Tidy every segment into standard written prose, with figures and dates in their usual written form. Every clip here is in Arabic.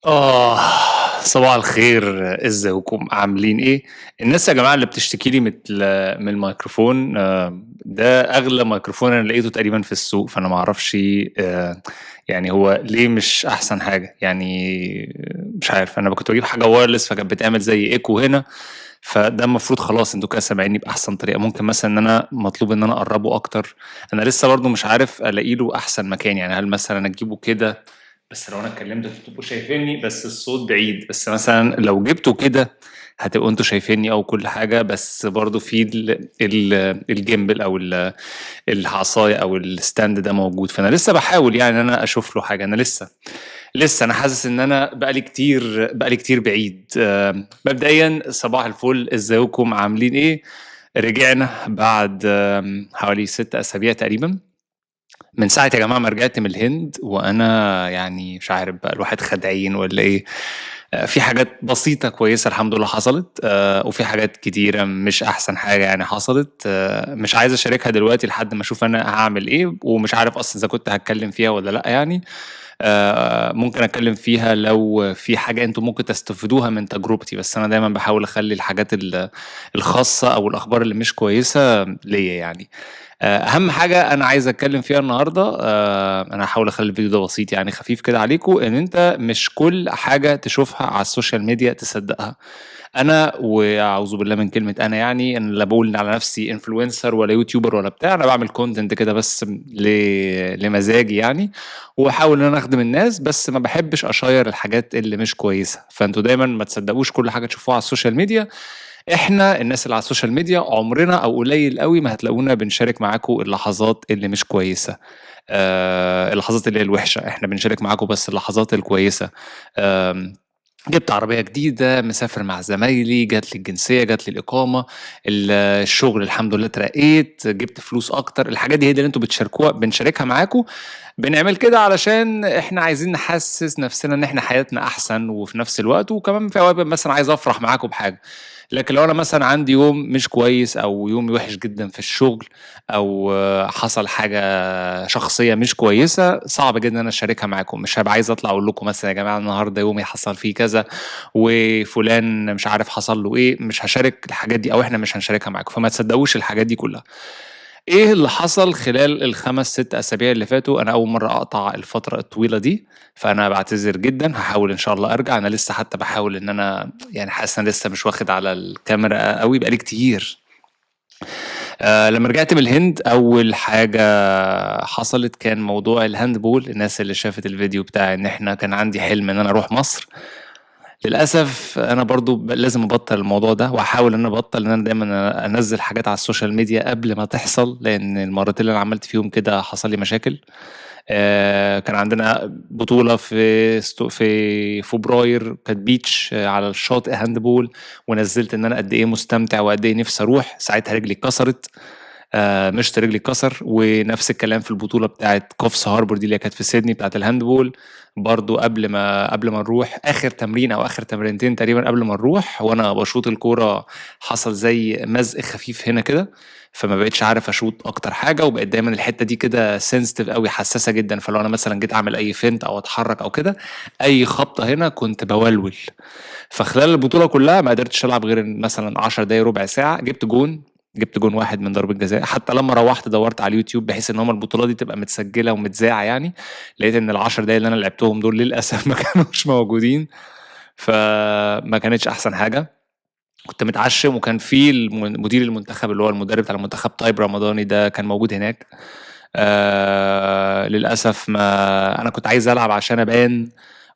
صباح الخير، ازيكم عاملين ايه؟ الناس يا جماعة اللي بتشتكي لي من الميكروفون، ده اغلى ميكروفون انا لقيته تقريبا في السوق، فانا ما اعرفش يعني هو ليه مش احسن حاجة يعني. مش عارف، انا كنت بجيب حاجة وايرلس فكانت بتعمل زي ايكو هنا، فده المفروض خلاص انتوا كده سامعيني باحسن طريقة. ممكن مثلا ان انا مطلوب ان انا اقربه اكتر. انا لسه برضو مش عارف الاقي له احسن مكان، يعني هل مثلا اجيبه كده بس لو انا اتكلمت انتوا تبقوا شايفيني بس الصوت بعيد، بس مثلا لو جبته كده هتبقوا انتوا شايفيني او كل حاجة، بس برضو في الجيمبل او العصاية او الستاند ده موجود. فانا لسه بحاول يعني انا اشوف له حاجة. انا لسه انا حاسس ان انا بقالي كتير بعيد. مبدئيا صباح الفل، ازيكم عاملين ايه؟ رجعنا بعد حوالي 6 اسابيع تقريبا من ساعة يا جماعة ما رجعت من الهند، وأنا يعني مش عارف بقى الواحد خدعين ولا إيه. في حاجات بسيطة كويسة الحمد لله حصلت، وفي حاجات كتيرة مش أحسن حاجة يعني حصلت. مش عايز أشاركها دلوقتي لحد ما أشوف أنا هعمل إيه، ومش عارف أصلا إذا كنت هتكلم فيها ولا لأ يعني. ممكن أتكلم فيها لو في حاجة أنتم ممكن تستفيدوها من تجربتي، بس أنا دايما بحاول أخلي الحاجات الخاصة أو الأخبار اللي مش كويسة ليا يعني. اهم حاجه انا عايز اتكلم فيها النهارده، انا هحاول اخلي الفيديو ده بسيط يعني خفيف كده عليكم، ان انت مش كل حاجه تشوفها على السوشيال ميديا تصدقها. انا واعوذ بالله من كلمه انا، يعني انا لا بقول على نفسي انفلونسر ولا يوتيوبر ولا بتاع، انا بعمل كونتنت كده بس لمزاجي يعني، واحاول ان انا اخدم الناس، بس ما بحبش اشير الحاجات اللي مش كويسه. فانتوا دايما ما تصدقوش كل حاجه تشوفوها على السوشيال ميديا. احنا الناس اللي على السوشيال ميديا عمرنا او قليل قوي ما هتلاقونا بنشارك معاكم اللحظات اللي مش كويسه. اللحظات اللي هي الوحشه احنا بنشارك معاكم بس اللحظات الكويسه. آه جبت عربية جديدة، مسافر مع زمايلي، جات لي الجنسية، جات لي الإقامة، الشغل الحمد لله اترقيت، جبت فلوس أكتر. الحاجات دي هي دي اللي انتوا بتشاركوها بنشاركها معاكم. بنعمل كده علشان احنا عايزين نحسس نفسنا ان احنا حياتنا احسن، وفي نفس الوقت وكمان في اوقات مثلا عايز افرح معاكم بحاجة. لكن لو انا مثلا عندي يوم مش كويس او يوم وحش جدا في الشغل، او حصل حاجة شخصية مش كويسة، صعب جدا ان انا اشاركها معاكم. مش هبقى عايز اطلع اقول لكم مثلا يا جماعة النهاردة يومي حصل فيه كذا، وفلان مش عارف حصل له ايه. مش هشارك الحاجات دي، او احنا مش هنشاركها معاكم، فما تصدقوش الحاجات دي كلها. ايه اللي حصل خلال ال5 6 اسابيع اللي فاتوا؟ انا اول مرة اقطع الفترة الطويلة دي، فانا بعتذر جدا. هحاول ان شاء الله ارجع. انا لسه حتى بحاول ان انا يعني حاسس ان أنا لسه مش واخد على الكاميرا قوي، بقالي كتير. لما رجعت من الهند اول حاجة حصلت كان موضوع الهاندبول. الناس اللي شافت الفيديو بتاع ان احنا كان عندي حلم ان انا اروح مصر، للاسف انا برضو لازم ابطل الموضوع ده، واحاول ان انا ابطل ان انا دايما انزل حاجات على السوشيال ميديا قبل ما تحصل، لان المرات اللي انا عملت فيهم كده حصل لي مشاكل. كان عندنا بطولة في فبراير، كانت بيتش على الشاطئ هاندبول، ونزلت ان انا قد ايه مستمتع وقد ايه نفسي اروح. ساعتها رجلي اتكسرت، مشط رجلي اتكسر. ونفس الكلام في البطولة بتاعت كوفس هاربور دي اللي كانت في سيدني بتاعت الهاندبول، برضو قبل ما نروح اخر تمرين او اخر تمرينتين تقريبا قبل ما نروح، وانا بشوط الكوره حصل زي مزق خفيف هنا كده، فما بقتش عارف اشوط اكتر حاجه، وبقت دايما الحته دي كده سنسيتيف قوي، حساسه جدا. فلو انا مثلا جيت اعمل اي فينت او اتحرك او كده، اي خبطه هنا كنت بولول. فخلال البطوله كلها ما قدرتش العب غير مثلا 10 دقايق ربع ساعه. جبت جون واحد من ضربة جزاء. حتى لما روحت دورت على اليوتيوب بحيث ان هما البطولات دي تبقى متسجلة ومتذاعة يعني، لقيت ان ال10 دقايق اللي انا لعبتهم دول للاسف ما كانوش موجودين، فما كانتش احسن حاجة. كنت متعشم، وكان في مدير المنتخب اللي هو المدرب بتاع المنتخب طيب رمضاني ده كان موجود هناك. للاسف ما انا كنت عايز العب عشان ابان،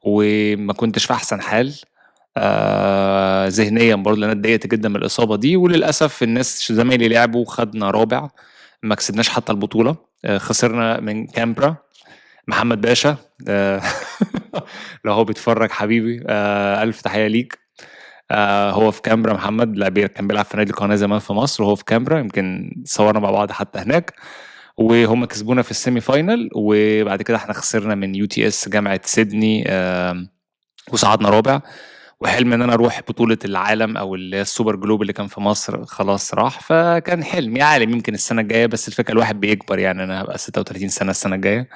وما كنتش في احسن حال ذهنيا برضه، لان انا اتضايقت جدا من الاصابه دي. وللاسف الناس زمايلي لعبوا، خدنا رابع، ما كسبناش حتى البطوله. خسرنا من كامبرا. محمد باشا، آه، لو هو بيتفرج حبيبي، الف تحيه ليك. هو في كامبرا، محمد كان بيلعب في نادي القناه زمان في مصر، وهو في كامبرا، يمكن صورنا مع بعض حتى هناك. وهم كسبونا في السيمي فاينل، وبعد كده احنا خسرنا من UTS جامعه سيدني، وصعدنا رابع. وحلم ان انا اروح بطولة العالم او اللي هي السوبر جلوب اللي كان في مصر خلاص راح، فكان حلمي عالم يمكن السنة الجاية، بس الفكرة الواحد بيكبر يعني، انا هبقى 36 سنة السنة الجاية.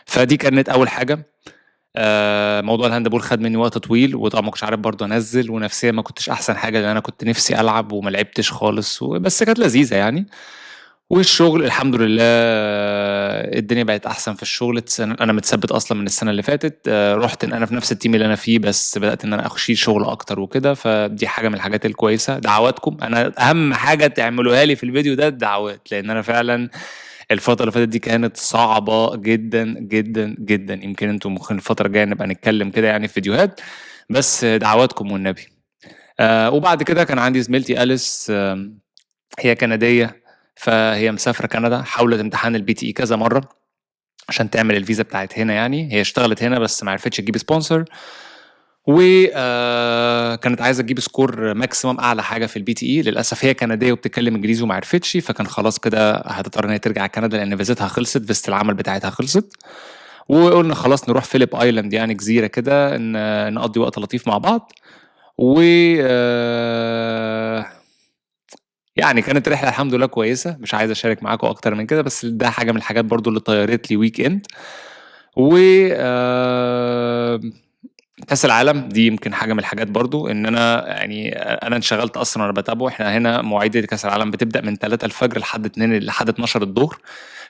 فدي كانت اول حاجة. موضوع الهاندبول خد مني وقت طويل، وطبعا ما كنتش عارف برضه انزل، ونفسيا ما كنتش احسن حاجه لان انا كنت نفسي العب وما لعبتش خالص، بس كانت لذيذه يعني. والشغل الحمد لله الدنيا بقت احسن في الشغل. انا متثبت اصلا من السنه اللي فاتت. رحت انا في نفس التيم اللي انا فيه، بس بدات ان انا اخش شغل اكتر وكده، فدي حاجه من الحاجات الكويسه. دعواتكم، انا اهم حاجه تعملوها لي في الفيديو ده الدعوات، لان انا فعلا الفتره اللي فاتت دي كانت صعبه جدا جدا جدا. يمكن انتم ممكن الفتره الجايه نبقى نتكلم كده يعني في فيديوهات، بس دعواتكم والنبي. وبعد كده كان عندي زميلتي أليس، هي كندية، فهي مسافرة كندا، حاولت امتحان الBTE كذا مرة عشان تعمل الفيزا بتاعت هنا. يعني هي اشتغلت هنا بس ما عرفتش تجيب سبونسر، وكانت عايزة تجيب سكور ماكسيمم أعلى حاجة في الBTE. للأسف هي كندية وبتتكلم إنجليزي وما عرفتش، فكان خلاص كده هتضطر إن هي ترجع كندا لأن فيزتها خلصت، فيزة العمل بتاعتها خلصت. وقلنا خلاص نروح فيليب ايلاند، يعني جزيرة كده نقضي وقت لطيف مع بعض. و يعني كانت رحلة الحمد لله كويسة، مش عايز اشارك معاكم اكتر من كده، بس ده حاجة من الحاجات برضو اللي طيرت لي ويك اند. و كاس العالم دي يمكن حاجة من الحاجات برضو ان انا يعني انا انشغلت اصلا وانا بتابعه. احنا هنا مواعيد كاس العالم بتبدأ من 3 الفجر لحد 2 لحد 12 الظهر،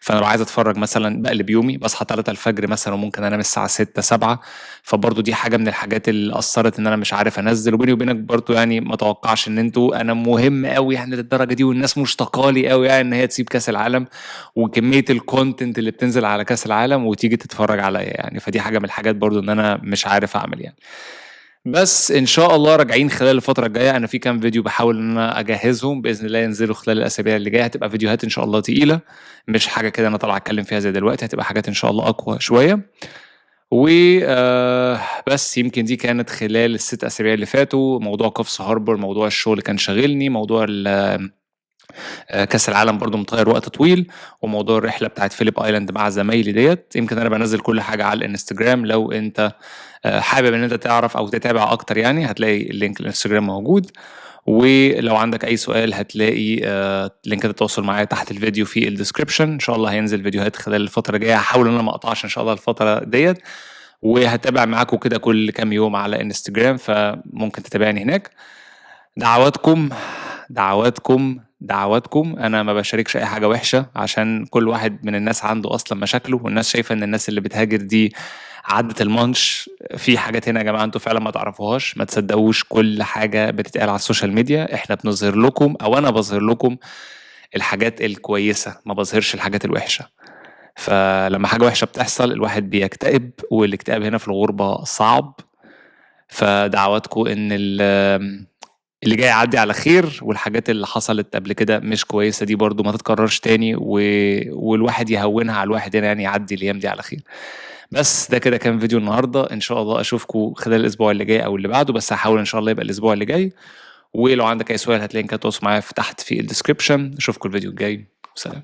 فانا لو عايز اتفرج مثلا بقلب يومي بصحى 3 الفجر مثلا، وممكن انام الساعة 6 7. فبرضو دي حاجة من الحاجات اللي اثرت ان انا مش عارف انزل. وبيني وبينك برضو يعني ما توقعش ان انتوا انا مهم قوي يعني للدرجة دي، والناس مشتاقة لي قوي يعني ان هي تسيب كاس العالم وكمية الكونتنت اللي بتنزل على كاس العالم وتيجي تتفرج عليا يعني. فدي حاجة من الحاجات برضو ان انا مش عارف اعمل يعني. بس ان شاء الله راجعين خلال الفتره الجايه. انا في كام فيديو بحاول ان انا اجهزهم باذن الله ينزلوا خلال الاسابيع اللي جايه. هتبقى فيديوهات ان شاء الله تقيله، مش حاجه كده انا طالع اتكلم فيها زي دلوقتي، هتبقى حاجات ان شاء الله اقوى شويه. و بس يمكن دي كانت خلال الست اسابيع اللي فاتوا. موضوع قفص هاربر، موضوع الشغل كان شاغلني، موضوع كاس العالم برضو مطير وقت طويل، وموضوع الرحله بتاعت فيليب ايلاند مع زمايلي ديت. يمكن انا بنزل كل حاجه على الانستجرام، لو انت حابب ان انت تعرف او تتابع اكتر يعني هتلاقي اللينك الانستجرام موجود. ولو عندك اي سؤال هتلاقي لينك التواصل معايا تحت الفيديو في الديسكريبشن. ان شاء الله هينزل فيديوهات خلال الفتره الجايه، هحاول ان انا ما اقطعش ان شاء الله الفتره ديت، وهتابع معاكم كده كل كام يوم على انستجرام، فممكن تتابعني هناك. دعواتكم دعواتكم دعواتكم. انا ما بشاركش اي حاجه وحشه، عشان كل واحد من الناس عنده اصلا مشاكله، والناس شايفه ان الناس اللي بتهاجر دي عدت المانش. في حاجات هنا يا جماعه انتوا فعلا ما تعرفوهاش. ما تصدقوش كل حاجه بتتقال على السوشيال ميديا. احنا بنظهر لكم او انا بظهر لكم الحاجات الكويسه، ما بظهرش الحاجات الوحشه. فلما حاجه وحشه بتحصل الواحد بيكتئب، والاكتئاب هنا في الغربه صعب. فدعواتكم ان اللي جاي يعدي على خير، والحاجات اللي حصلت قبل كده مش كويسه دي برضو ما تتكررش تاني، والواحد يهونها على الواحد هنا يعني يعدي الايام دي على خير. بس ده كده كان فيديو النهارده. ان شاء الله اشوفكم خلال الاسبوع اللي جاي او اللي بعده، بس هحاول ان شاء الله يبقى الاسبوع اللي جاي. ولو عندك اي سؤال هتلاقي لينكات تواصل معايا تحت في الديسكريبشن. اشوفكم الفيديو الجاي، وسلام.